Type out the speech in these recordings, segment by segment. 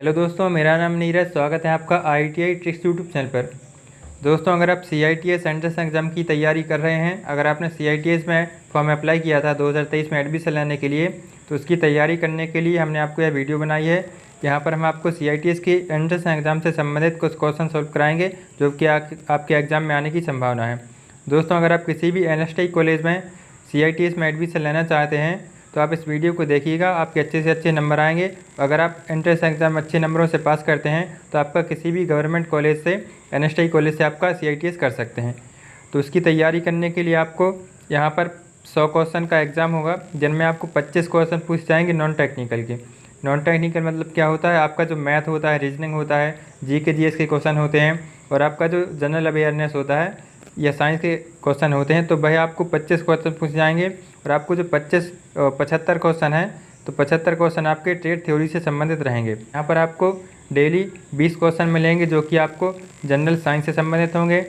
Hello दोस्तों, मेरा नाम नीरज। स्वागत है आपका IITI ट्रिक्स यूट्यूब चैनल पर। दोस्तों, अगर आप CITS एंट्रेंस एग्ज़ाम की तैयारी कर रहे हैं, अगर आपने CITS में फॉर्म अप्लाई किया था 2023 में एडमिशन लेने के लिए, तो उसकी तैयारी करने के लिए हमने आपको यह वीडियो बनाई है। यहाँ पर हम आपको CITS की एंट्रेंस एग्ज़ाम से संबंधित कुछ क्वेश्चन सॉल्व कराएंगे जो कि आपके एग्ज़ाम में आने की संभावना है। दोस्तों, अगर आप किसी भी NSTI कॉलेज में CITS में एडमिशन लेना चाहते हैं तो आप इस वीडियो को देखिएगा, आपके अच्छे से अच्छे नंबर आएंगे। अगर आप एंट्रेंस एग्ज़ाम अच्छे नंबरों से पास करते हैं तो आपका किसी भी गवर्नमेंट कॉलेज से, NSTI कॉलेज से आपका CITS कर सकते हैं। तो उसकी तैयारी करने के लिए आपको यहाँ पर 100 क्वेश्चन का एग्ज़ाम होगा, जिनमें आपको 25 क्वेश्चन पूछ जाएंगे नॉन टेक्निकल के। नॉन टेक्निकल मतलब क्या होता है? आपका जो मैथ होता है, रीजनिंग होता है, GK GS के क्वेश्चन होते हैं, और आपका जो जनरल अवेयरनेस होता है या साइंस के क्वेश्चन होते हैं। तो वह आपको 25 क्वेश्चन पूछ जाएंगे, और आपको जो 75 क्वेश्चन हैं, तो 75 क्वेश्चन आपके ट्रेड थ्योरी से संबंधित रहेंगे। यहाँ पर आपको डेली 20 क्वेश्चन मिलेंगे जो कि आपको जनरल साइंस से संबंधित होंगे,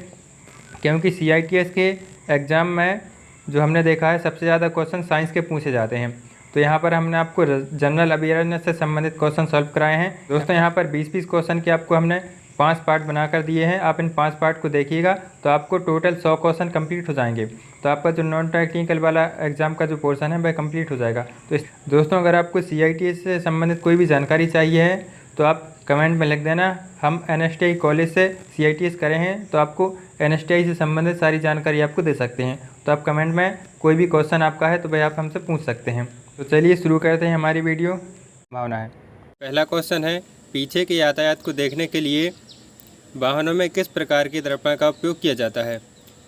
क्योंकि CITS के एग्ज़ाम में जो हमने देखा है सबसे ज़्यादा क्वेश्चन साइंस के पूछे जाते हैं। तो यहाँ पर हमने आपको जनरल अवेयरनेस से संबंधित क्वेश्चन सॉल्व कराए हैं। दोस्तों, यहाँ पर 20-20 क्वेश्चन के आपको हमने 5 पार्ट बनाकर दिए हैं। आप इन 5 पार्ट को देखिएगा तो आपको टोटल 100 क्वेश्चन कंप्लीट हो जाएंगे। तो आपका जो नॉन टेक्निकल वाला एग्ज़ाम का जो पोर्शन है वह कंप्लीट हो जाएगा। तो दोस्तों, अगर आपको CITS से संबंधित कोई भी जानकारी चाहिए है तो आप कमेंट में लिख देना। हम NSTI कॉलेज से CITS करे हैं तो आपको NSTI से संबंधित सारी जानकारी आपको दे सकते हैं। तो आप कमेंट में कोई भी क्वेश्चन आपका है तो वह आप हमसे पूछ सकते हैं। तो चलिए शुरू करते हैं हमारी वीडियो। भावना है। पहला क्वेश्चन है, पीछे के यातायात को देखने के लिए वाहनों में किस प्रकार के दर्पण का उपयोग किया जाता है?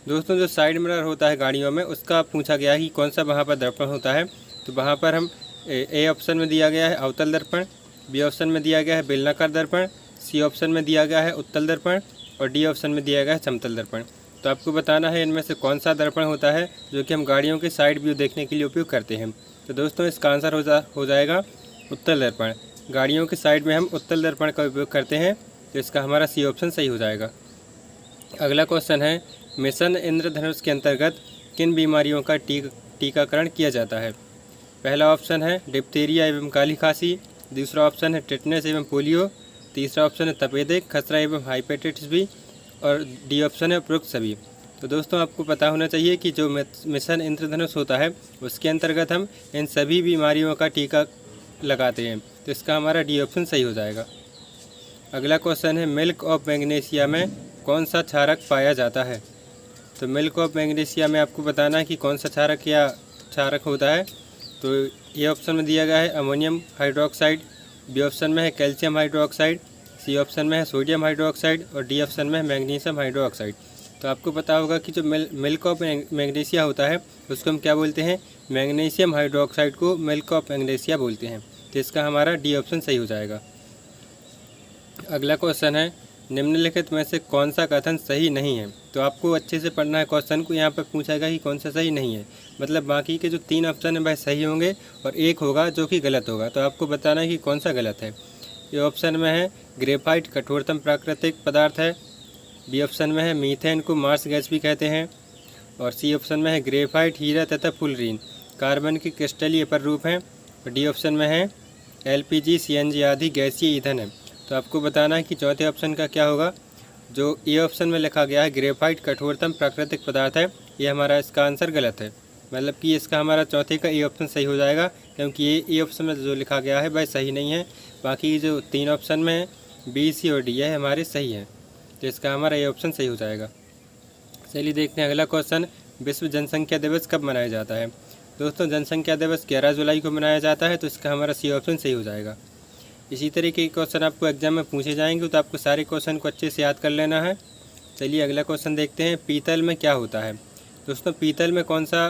दोस्तों, जो साइड मिरर होता है गाड़ियों में, उसका पूछा गया है कि कौन सा वहाँ पर दर्पण होता है। तो वहाँ पर हम ए ऑप्शन में दिया गया है अवतल दर्पण, B ऑप्शन में दिया गया है बेलनाकार दर्पण, C ऑप्शन में दिया गया है उत्तल दर्पण, और D ऑप्शन में दिया गया है समतल दर्पण। तो आपको बताना है इनमें से कौन सा दर्पण होता है जो कि हम गाड़ियों के साइड व्यू देखने के लिए उपयोग करते हैं। तो दोस्तों, इसका आंसर हो जाएगा उत्तल दर्पण। गाड़ियों के साइड में हम उत्तल दर्पण का उपयोग करते हैं, तो इसका हमारा C ऑप्शन सही हो जाएगा। अगला क्वेश्चन है, मिशन इंद्रधनुष के अंतर्गत किन बीमारियों का टीकाकरण किया जाता है? पहला ऑप्शन है डिप्थीरिया एवं काली खांसी, दूसरा ऑप्शन है टिटनेस एवं पोलियो, तीसरा ऑप्शन है तपेदिक, खसरा एवं हेपेटाइटिस बी, और D ऑप्शन है उपरोक्त सभी। तो दोस्तों, आपको पता होना चाहिए कि जो मिशन इंद्रधनुष होता है उसके अंतर्गत हम इन सभी बीमारियों का टीका लगाते हैं, तो इसका हमारा D ऑप्शन सही हो जाएगा। अगला क्वेश्चन है, मिल्क ऑफ मैग्नीशिया में कौन सा क्षारक पाया जाता है? तो मिल्क ऑफ मैग्नीशिया में आपको बताना है कि कौन सा क्षारक होता है। तो ए ऑप्शन में दिया गया है अमोनियम हाइड्रोक्साइड, B ऑप्शन में है कैल्शियम हाइड्रोक्साइड, C ऑप्शन में है सोडियम हाइड्रोक्साइड, और D ऑप्शन में है मैग्नीशियम हाइड्रोक्साइड। तो आपको पता होगा कि जो मिल्क ऑफ मैग्नीशिया होता है उसको हम क्या बोलते हैं? मैग्नीशियम हाइड्रोक्साइड को मिल्क ऑफ मैग्नीशिया बोलते हैं। तो इसका हमारा D ऑप्शन सही हो जाएगा। अगला क्वेश्चन है, निम्नलिखित में से कौन सा कथन सही नहीं है? तो आपको अच्छे से पढ़ना है क्वेश्चन को। यहाँ पर पूछेगा कि कौन सा सही नहीं है, मतलब बाकी के जो 3 ऑप्शन हैं वह सही होंगे और एक होगा जो कि गलत होगा। तो आपको बताना है कि कौन सा गलत है। ये ऑप्शन में है ग्रेफाइट कठोरतम प्राकृतिक पदार्थ है, B ऑप्शन में है मीथेन को मार्स गैस भी कहते हैं, और C ऑप्शन में है ग्रेफाइट हीरा तथा फुलरीन कार्बन के क्रिस्टलीय प्ररूप हैं, और D ऑप्शन में है LPG CNG आदि गैसीय ईंधन है। तो आपको बताना है कि चौथे ऑप्शन का क्या होगा। जो ए ऑप्शन में लिखा गया है ग्रेफाइट कठोरतम प्राकृतिक पदार्थ है, ये हमारा इसका आंसर गलत है। मतलब कि इसका हमारा चौथे का ए ऑप्शन सही हो जाएगा, क्योंकि ये ए ऑप्शन में जो लिखा गया है वह सही नहीं है। बाकी जो 3 ऑप्शन में है B, C और D है हमारे सही हैं, तो इसका हमारा ए ऑप्शन सही हो जाएगा। चलिए देखते हैं अगला क्वेश्चन, विश्व जनसंख्या दिवस कब मनाया जाता है? दोस्तों, जनसंख्या दिवस 11 जुलाई को मनाया जाता है, तो इसका हमारा C ऑप्शन सही हो जाएगा। इसी तरीके के क्वेश्चन आपको एग्जाम में पूछे जाएंगे, तो आपको सारे क्वेश्चन को अच्छे से याद कर लेना है। चलिए अगला क्वेश्चन देखते हैं, पीतल में क्या होता है? दोस्तों, पीतल में कौन सा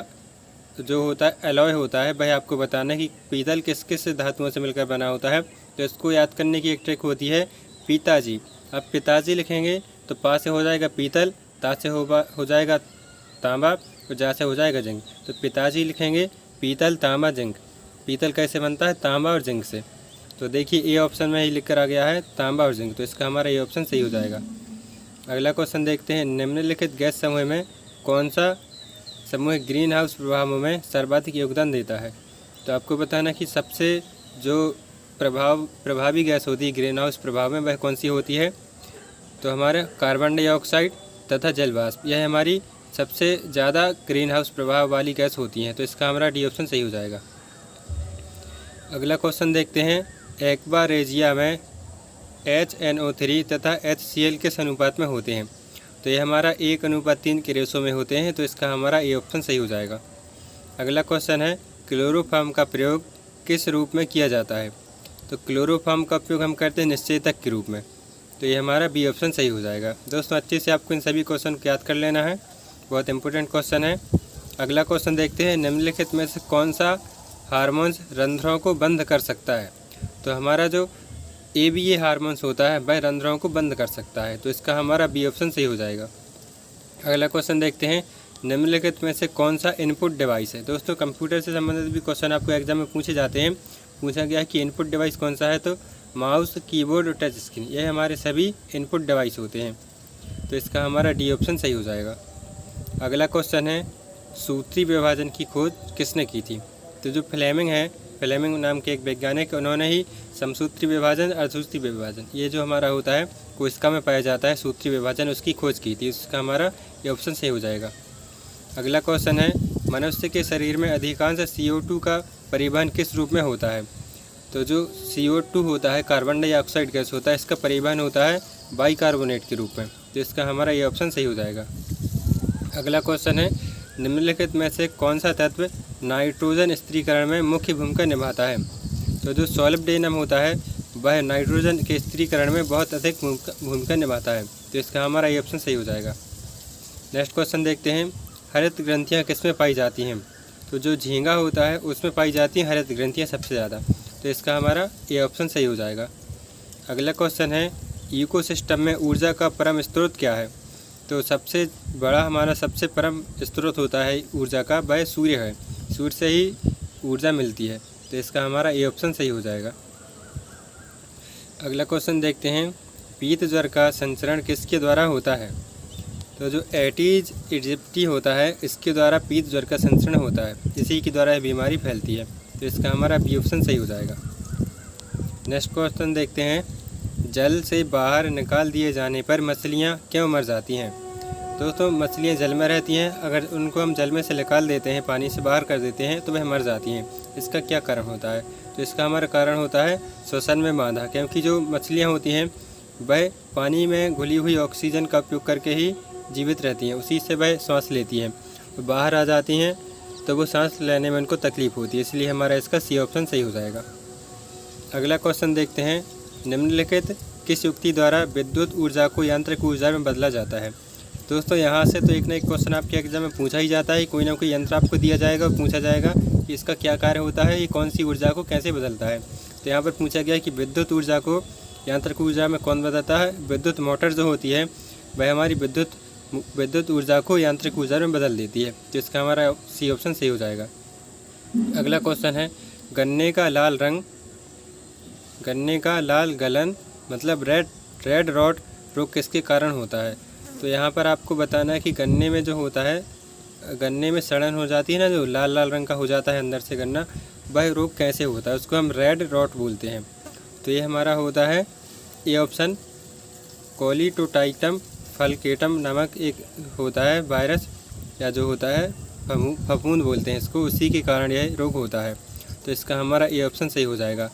जो होता है एलॉय होता है, वह आपको बताना है कि पीतल किस किस धातुओं से मिलकर बना होता है। तो इसको याद करने की एक ट्रिक होती है पिताजी। अब पिताजी लिखेंगे तो पा से हो जाएगा पीतल, ता से हो जाएगा तांबा, और जा से हो जाएगा जिंक। तो पिताजी लिखेंगे पीतल तांबा जिंक। पीतल कैसे बनता है? तांबा और जिंक से। तो देखिए ए ऑप्शन में ही लिख कर आ गया है तांबा और जिंक, तो इसका हमारा ए ऑप्शन सही हो जाएगा। अगला क्वेश्चन देखते हैं, निम्नलिखित गैस समूह में कौन सा समूह ग्रीन हाउस प्रभावों में सर्वाधिक योगदान देता है? तो आपको बताना कि सबसे जो प्रभावी गैस होती है ग्रीन हाउस प्रभाव में, वह कौन सी होती है? तो हमारे कार्बन डाइऑक्साइड तथा जल वाष्प, यह हमारी सबसे ज़्यादा ग्रीन हाउस प्रभाव वाली गैस होती हैं। तो इसका हमारा डी ऑप्शन सही हो जाएगा। अगला क्वेश्चन देखते हैं, एक्वा रेजिया में HNO3 तथा HCl किस अनुपात में होते हैं? तो ये हमारा 1:3 के रेशो में होते हैं। तो इसका हमारा ए ऑप्शन सही हो जाएगा। अगला क्वेश्चन है, क्लोरोफॉर्म का प्रयोग किस रूप में किया जाता है? तो क्लोरोफॉर्म का उपयोग हम करते हैं निश्चेतक के रूप में। तो ये हमारा बी ऑप्शन सही हो जाएगा। दोस्तों अच्छे से आपको इन सभी क्वेश्चन को याद कर लेना है, बहुत इंपॉर्टेंट क्वेश्चन है। अगला क्वेश्चन देखते हैं, निम्नलिखित में से कौन सा हार्मोन्स रंध्रों को बंद कर सकता है? तो हमारा जो ABA हार्मोन्स होता है वह रंध्रों को बंद कर सकता है। तो इसका हमारा बी ऑप्शन सही हो जाएगा। अगला क्वेश्चन देखते हैं, निम्नलिखित में से कौन सा इनपुट डिवाइस है? दोस्तों कंप्यूटर से संबंधित भी क्वेश्चन आपको एग्जाम में पूछे जाते हैं। पूछा गया है कि इनपुट डिवाइस कौन सा है? तो माउस, कीबोर्ड और टच स्क्रीन, यह हमारे सभी इनपुट डिवाइस होते हैं। तो इसका हमारा डी ऑप्शन सही हो जाएगा। अगला क्वेश्चन है, सूत्री विभाजन की खोज किसने की थी? तो जो फ्लेमिंग है, फ्लेमिंग नाम के एक वैज्ञानिक, उन्होंने ही समसूत्री विभाजन, अर्धसूत्री विभाजन, ये जो हमारा होता है कोशिका में पाया जाता है सूत्री विभाजन, उसकी खोज की थी। इसका हमारा ये ऑप्शन सही हो जाएगा। अगला क्वेश्चन है, मनुष्य के शरीर में अधिकांश CO2 का परिवहन किस रूप में होता है? तो जो CO2 होता है, कार्बन डाइऑक्साइड गैस होता है, इसका परिवहन होता है बाइकार्बोनेट के रूप में। तो इसका हमारा ये ऑप्शन सही हो जाएगा। अगला क्वेश्चन है, निम्नलिखित में से कौन सा तत्व नाइट्रोजन स्थिरीकरण में मुख्य भूमिका निभाता है? तो जो सॉलिब्डेनम होता है वह नाइट्रोजन के स्थिरीकरण में बहुत अधिक भूमिका निभाता है। तो इसका हमारा ये ऑप्शन सही हो जाएगा। नेक्स्ट क्वेश्चन देखते हैं, हरित ग्रंथियाँ किस में पाई जाती हैं? तो जो झींगा होता है उसमें पाई जाती हैं हरित ग्रंथियाँ सबसे ज़्यादा। तो इसका हमारा ये ऑप्शन सही हो जाएगा। अगला क्वेश्चन है, इकोसिस्टम में ऊर्जा का परम स्रोत क्या है? तो सबसे बड़ा हमारा सबसे परम स्रोत होता है ऊर्जा का, वह सूर्य है। सूर्य से ही ऊर्जा मिलती है। तो इसका हमारा ये ऑप्शन सही हो जाएगा। अगला क्वेश्चन देखते हैं, पीत ज्वर का संचरण किसके द्वारा होता है? तो जो एटीज इजिप्टी होता है इसके द्वारा पीत ज्वर का संचरण होता है, इसी के द्वारा यह बीमारी फैलती है। तो इसका हमारा बी ऑप्शन सही हो जाएगा। नेक्स्ट क्वेश्चन देखते हैं, जल से बाहर निकाल दिए जाने पर मछलियाँ क्यों मर जाती हैं? दोस्तों मछलियाँ जल में रहती हैं, अगर उनको हम जल में से निकाल देते हैं, पानी से बाहर कर देते हैं तो वह मर जाती हैं। इसका क्या कारण होता है? तो इसका हमारा कारण होता है श्वसन में बाधा, क्योंकि जो मछलियाँ होती हैं वह पानी में घुली हुई ऑक्सीजन का उपयोग करके ही जीवित रहती हैं, उसी से वह सांस लेती हैं। बाहर आ जाती हैं तो वो सांस लेने में उनको तकलीफ होती है, इसलिए हमारा इसका सी ऑप्शन सही हो जाएगा। अगला क्वेश्चन देखते हैं, निम्नलिखित किस युक्ति द्वारा विद्युत ऊर्जा को यांत्रिक ऊर्जा में बदला जाता है? दोस्तों यहाँ से तो एक ना एक क्वेश्चन आपके एग्जाम में पूछा ही जाता है। कोई ना कोई यंत्र आपको दिया जाएगा और पूछा जाएगा कि इसका क्या कार्य होता है, ये कौन सी ऊर्जा को कैसे बदलता है। तो यहाँ पर पूछा गया कि विद्युत ऊर्जा को यांत्रिक ऊर्जा में कौन बदलता है? विद्युत मोटर जो होती है वह हमारी विद्युत ऊर्जा को यांत्रिक ऊर्जा में बदल देती है। तो इसका हमारा सी ऑप्शन सही हो जाएगा। अगला क्वेश्चन है, गन्ने का लाल गलन मतलब रेड रॉट रोग किसके कारण होता है? तो यहाँ पर आपको बताना है कि गन्ने में जो होता है, गन्ने में सड़न हो जाती है ना, जो लाल लाल रंग का हो जाता है अंदर से गन्ना, वह रोग कैसे होता है? उसको हम रेड रॉट बोलते हैं। तो ये हमारा होता है ए ऑप्शन, कोलिटोटाइटम फलकेटम नामक एक होता है वायरस, या जो होता है फफूंद बोलते हैं इसको, उसी के कारण यह रोग होता है। तो इसका हमारा ए ऑप्शन सही हो जाएगा।